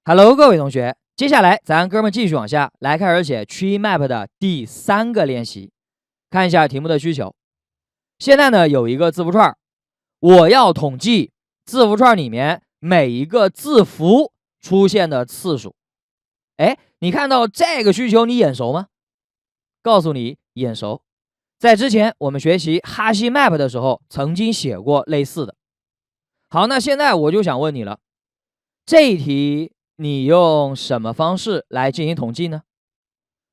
Hello，各位同学，接下来咱哥们继续往下来开始写 tree map 的第3个练习。看一下题目的需求。现在呢有一个字符串，我要统计字符串里面每一个字符出现的次数。你看到这个需求你眼熟吗？告诉你眼熟，在之前我们学习哈希 map 的时候曾经写过类似的。好，那现在我就想问你了，这一题你用什么方式来进行统计呢？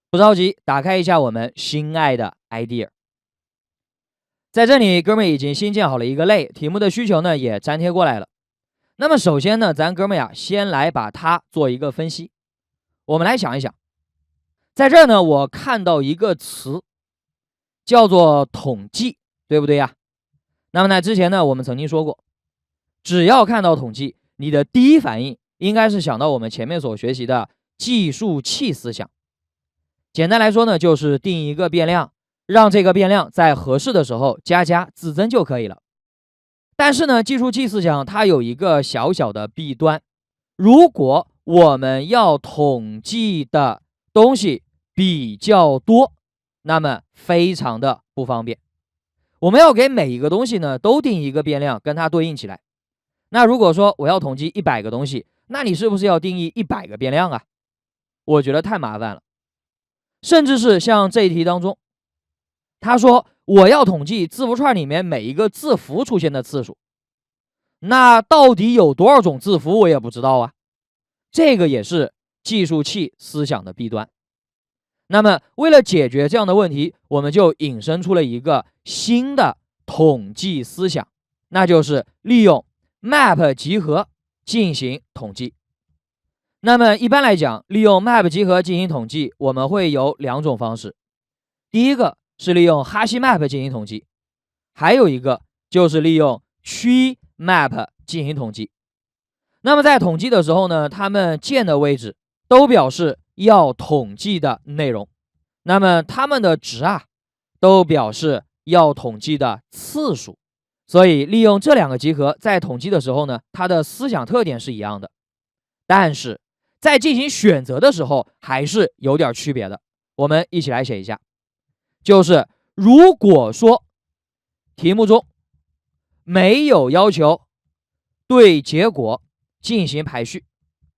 不着急，打开一下我们心爱的 idea。 在这里哥们已经新建好了一个类，题目的需求呢也粘贴过来了。那么首先呢，咱哥们先来把它做一个分析。我们来想一想，在这儿呢我看到一个词叫做统计，对不对呀？那么呢之前呢我们曾经说过，只要看到统计，你的第一反应应该是想到我们前面所学习的计数器思想。简单来说呢，就是定一个变量，让这个变量在合适的时候加自增就可以了。但是呢，计数器思想它有一个小小的弊端，如果我们要统计的东西比较多，那么非常的不方便。我们要给每一个东西呢都定一个变量跟它对应起来。那如果说我要统计100个东西，那你是不是要定义100个变量啊？我觉得太麻烦了。甚至是像这一题当中，他说我要统计字符串里面每一个字符出现的次数，那到底有多少种字符我也不知道啊。这个也是计数器思想的弊端。那么为了解决这样的问题，我们就引申出了一个新的统计思想，那就是利用 map 集合进行统计。那么一般来讲，利用 map 集合进行统计，我们会有2种方式。第一个是利用哈希 map 进行统计，还有一个就是利用 tree map 进行统计。那么在统计的时候呢，它们键的位置都表示要统计的内容，那么它们的值都表示要统计的次数。所以利用这2个集合在统计的时候呢，它的思想特点是一样的，但是在进行选择的时候还是有点区别的。我们一起来写一下，就是如果说题目中没有要求对结果进行排序，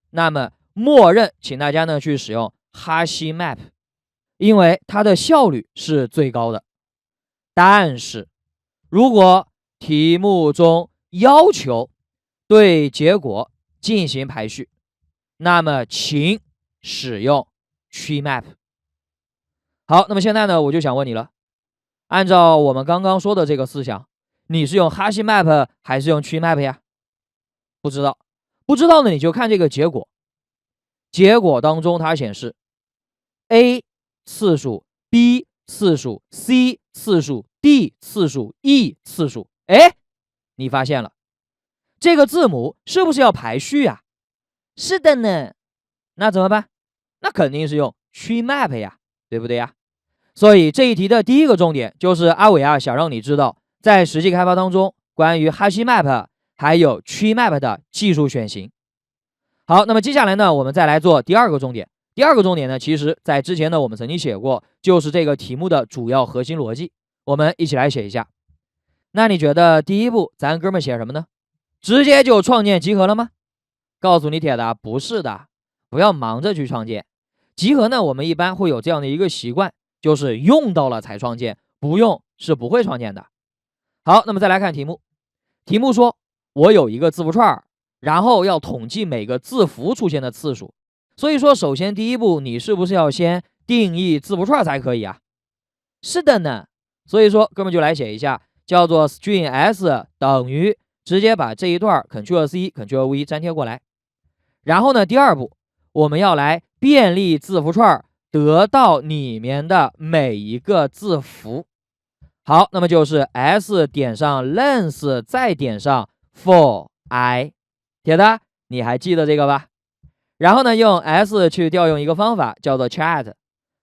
那么默认请大家呢去使用哈希 map， 因为它的效率是最高的。但是如果题目中要求对结果进行排序，那么请使用 tree map。 好，那么现在呢我就想问你了，按照我们刚刚说的这个思想，你是用哈希 map 还是用 tree map 呀？不知道，不知道呢你就看这个结果。结果当中它显示 A 次数， B 次数， C 次数， D 次数， E 次数。你发现了这个字母是不是要排序啊？是的呢。那怎么办？那肯定是用 tree map 呀，对不对呀？所以这一题的第一个重点就是阿伟想让你知道，在实际开发当中关于哈希 map 还有 tree map 的技术选型。好，那么接下来呢我们再来做第2个重点。第2个重点呢，其实在之前呢我们曾经写过，就是这个题目的主要核心逻辑。我们一起来写一下。那你觉得第一步咱哥们写什么呢？直接就创建集合了吗？告诉你铁的，不是的，不要忙着去创建。集合呢我们一般会有这样的一个习惯，就是用到了才创建，不用是不会创建的。好，那么再来看题目。题目说我有一个字符串，然后要统计每个字符出现的次数。所以说首先第一步你是不是要先定义字符串才可以啊？是的呢。所以说哥们就来写一下，叫做 string s 等于，直接把这一段 Ctrl C Ctrl V 粘贴过来。然后呢第2步我们要来便利字符串得到里面的每一个字符。好，那么就是 s 点上 length 再点上 for I。 铁的你还记得这个吧？然后呢用 s 去调用一个方法叫做 chat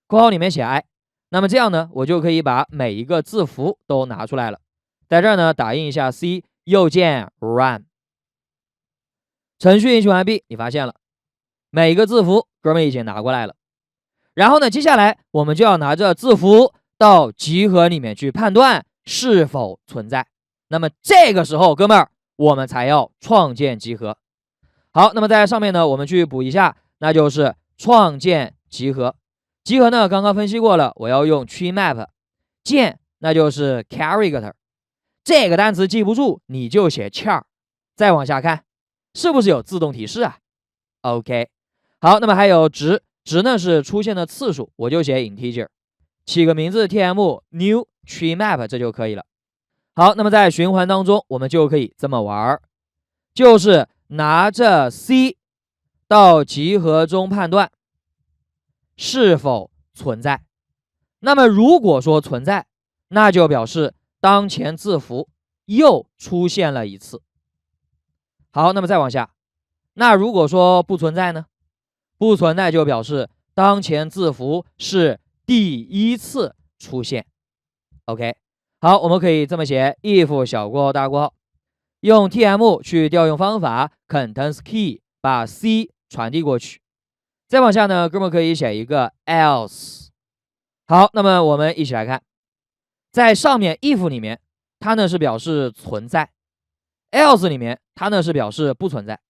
括号里面写 I。 那么这样呢我就可以把每一个字符都拿出来了。在这儿呢打印一下 C， 右键 Run。程序运行完毕，你发现了每个字符哥们已经拿过来了。然后呢，接下来我们就要拿着字符到集合里面去判断是否存在。那么这个时候，哥们儿，我们才要创建集合。好，那么在上面呢，我们去补一下，那就是创建集合。集合呢，刚刚分析过了，我要用 tree map。建那就是 character， 这个单词记不住，你就写 char。再往下看，是不是有自动提示啊 ？OK， 好，那么还有值，值呢是出现的次数，我就写 integer， 起个名字 tm new tree map， 这就可以了。好，那么在循环当中，我们就可以这么玩，就是拿着 C 到集合中判断是否存在。那么如果说存在，那就表示当前字符又出现了一次。好，那么再往下，那如果说不存在呢？不存在就表示当前字符是第一次出现。OK， 好，我们可以这么写 if 小括号大括号，用 tm 去调用方法 contains key 把 C 传递过去。再往下呢，哥们可以写一个 else。好，那么我们一起来看，在上面 if 里面，它呢是表示存在 ，else 里面它呢是表示不存在。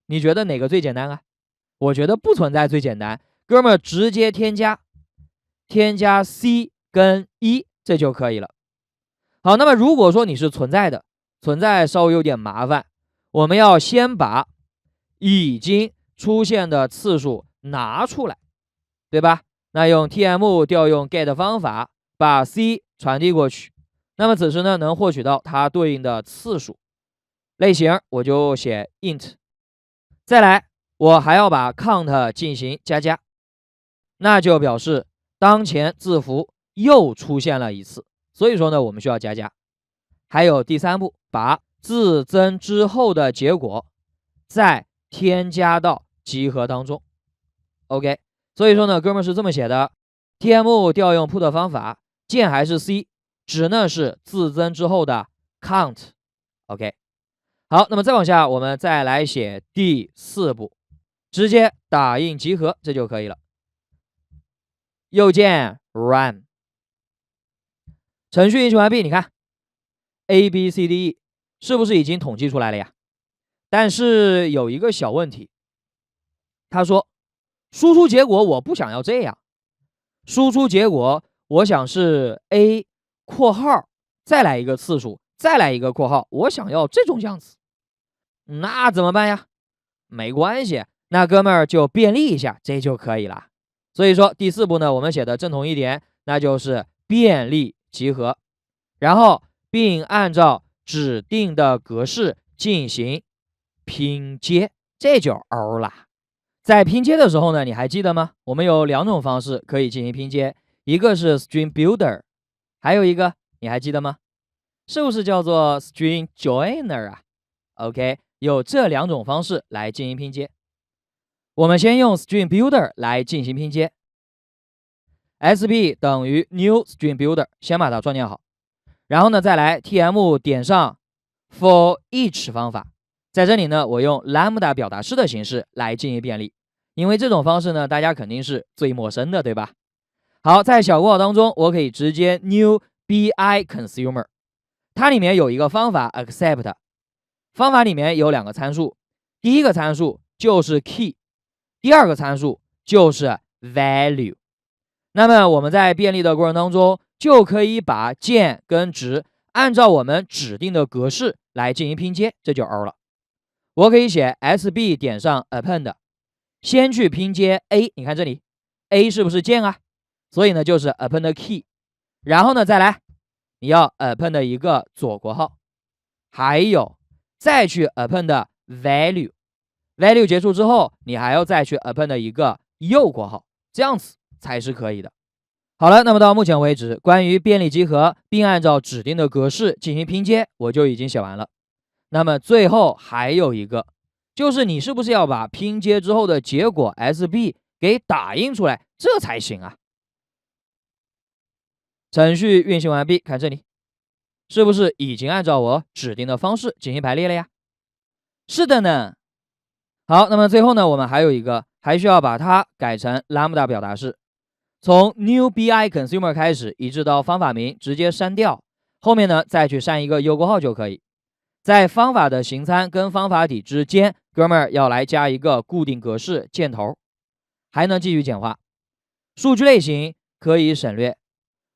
你觉得哪个最简单啊？我觉得不存在最简单，哥们直接添加 C 跟1，这就可以了。好，那么如果说你是存在的，存在稍微有点麻烦，我们要先把已经出现的次数拿出来，对吧？那用 tm 调用 get 方法把 C 传递过去，那么此时呢能获取到它对应的次数。类型我就写 int。再来，我还要把 count 进行加加，那就表示当前字符又出现了一次，所以说呢我们需要加加。还有第三步，把自增之后的结果再添加到集合当中。 OK， 所以说呢哥们是这么写的， tm 调用 put 方法，键还是 C， 值呢是自增之后的 count。 OK， 好，那么再往下我们再来写第4步，直接打印集合，这就可以了。右键 run， 程序运行完毕，你看 ABCDE 是不是已经统计出来了呀？但是有一个小问题，他说输出结果我不想要这样，输出结果我想是 A 括号再来一个次数，再来一个括号，我想要这种样子，那怎么办呀？没关系，那哥们儿就便利一下，这就可以了。所以说第4步呢，我们写的正统一点，那就是便利集合，然后并按照指定的格式进行拼接，这就 O 啦。在拼接的时候呢，你还记得吗？我们有2种方式可以进行拼接，一个是 string builder， 还有一个你还记得吗？是不是叫做 string joiner 啊 ？OK， 有这2种方式来进行拼接。我们先用 string builder 来进行拼接 ，sb 等于 new string builder， 先把它创建好，然后呢再来 tm 点上 for each 方法，在这里呢我用 lambda 表达式的形式来进行便利，因为这种方式呢大家肯定是最陌生的，对吧？好，在小括号当中我可以直接 new bi consumer， 它里面有一个方法 accept， 方法里面有2个参数，第一个参数就是 key， 第2个参数就是 value。 那么我们在便利的过程当中就可以把键跟值按照我们指定的格式来进行拼接，这就 O 了。我可以写 sb 点上 append， 先去拼接 A， 你看这里 A 是不是键啊？所以呢就是 append key， 然后呢再来你要 append 一个左括号，还有再去 append value， value 结束之后你还要再去 append 一个右括号，这样子才是可以的。好了，那么到目前为止，关于便利集合并按照指定的格式进行拼接我就已经写完了。那么最后还有一个，就是你是不是要把拼接之后的结果 SB 给打印出来，这才行啊。程序运行完毕，看这里，是不是已经按照我指定的方式进行排列了呀？是的呢。好，那么最后呢，我们还有一个，还需要把它改成 lambda 表达式，从 new bi consumer 开始，一直到方法名直接删掉，后面呢再去删一个 U 号就可以。在方法的形参跟方法底之间，哥们儿要来加一个固定格式箭头，还能继续简化。数据类型可以省略，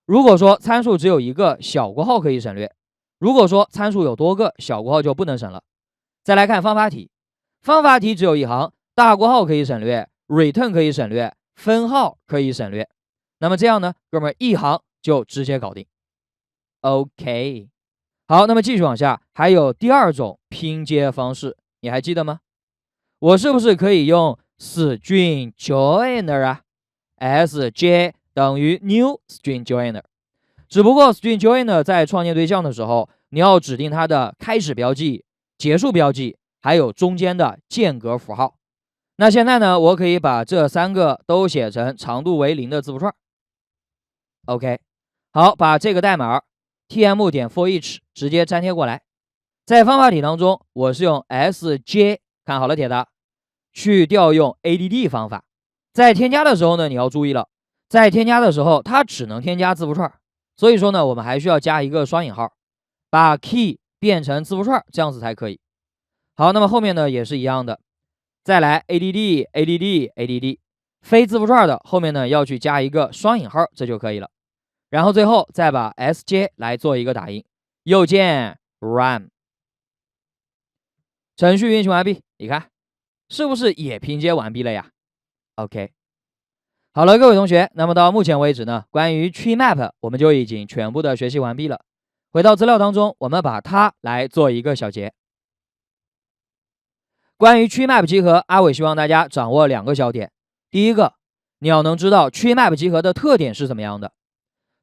如果说参数只有一个，小括号可以省略；如果说参数有多个，小括号就不能省了。再来看方法体，方法体只有一行，大括号可以省略， return 可以省略，分号可以省略。那么这样呢，哥们儿一行就直接搞定。OK， 好，那么继续往下，还有第二种拼接方式，你还记得吗？我是不是可以用 string joiner 啊 ？sj 等于 new string joiner， 只不过 string joiner 在创建对象的时候，你要指定它的开始标记、结束标记，还有中间的间隔符号。那现在呢，我可以把这三个都写成长度为0的字符串。OK， 好，把这个代码 tm 点 for each 直接粘贴过来。在方法体当中，我是用 sj， 看好了铁的，去调用 add 方法。在添加的时候呢，你要注意了，在添加的时候，它只能添加字符串，所以说呢，我们还需要加一个双引号，把 key 变成字符串，这样子才可以。好，那么后面呢也是一样的，再来 add 非字符串的后面呢要去加一个双引号，这就可以了。然后最后再把 sj 来做一个打印，右键 run， 程序运行完毕。你看是不是也拼接完毕了呀？ OK， 好了，各位同学，那么到目前为止呢，关于 tree map 我们就已经全部的学习完毕了。回到资料当中，我们把它来做一个小结。关于 tree map 集合，阿伟希望大家掌握2个小点。第一个，你要能知道 tree map 集合的特点是怎么样的，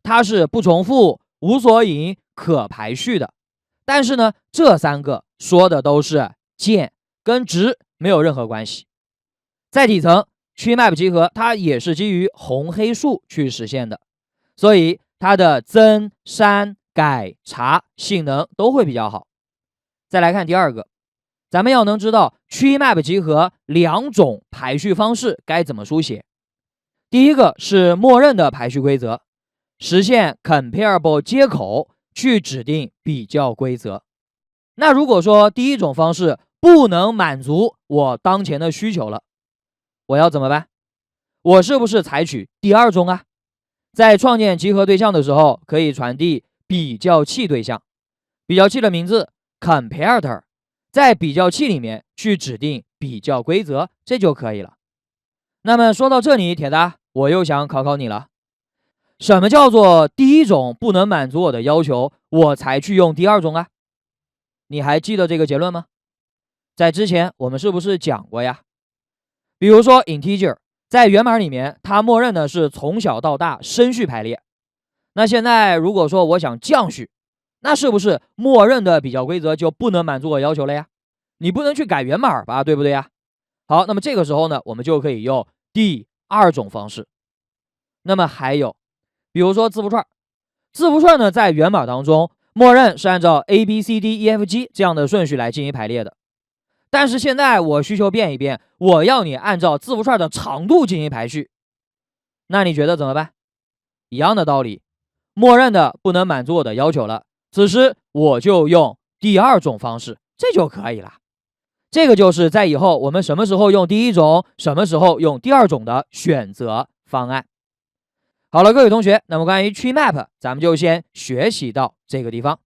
它是不重复、无索引、可排序的。但是呢，这3个说的都是键，跟值没有任何关系。在底层 tree map 集合它也是基于红黑数去实现的，所以它的增、删、改、查性能都会比较好。再来看第二个，咱们要能知道 tree map 集合2种排序方式该怎么书写。第一个是默认的排序规则，实现 comparable 接口去指定比较规则。那如果说第一种方式不能满足我当前的需求了，我要怎么办？我是不是采取第二种啊？在创建集合对象的时候，可以传递比较器对象，比较器的名字 comparator， 在比较器里面去指定比较规则，这就可以了。那么说到这里，铁蛋，我又想考考你了，什么叫做第一种不能满足我的要求，我才去用第二种啊？你还记得这个结论吗？在之前我们是不是讲过呀？比如说 integer 在源码里面，它默认的是从小到大升序排列。那现在如果说我想降序，那是不是默认的比较规则就不能满足我要求了呀？你不能去改源码吧，对不对呀？好，那么这个时候呢，我们就可以用第二种方式。那么还有，比如说字符串，字符串呢在源码当中默认是按照 ABCDEFG 这样的顺序来进行排列的。但是现在我需求变一变，我要你按照字符串的长度进行排序，那你觉得怎么办？一样的道理，默认的不能满足我的要求了，此时我就用第二种方式，这就可以了。这个就是在以后我们什么时候用第一种，什么时候用第二种的选择方案。好了，各位同学，那么关于 tree map 咱们就先学习到这个地方。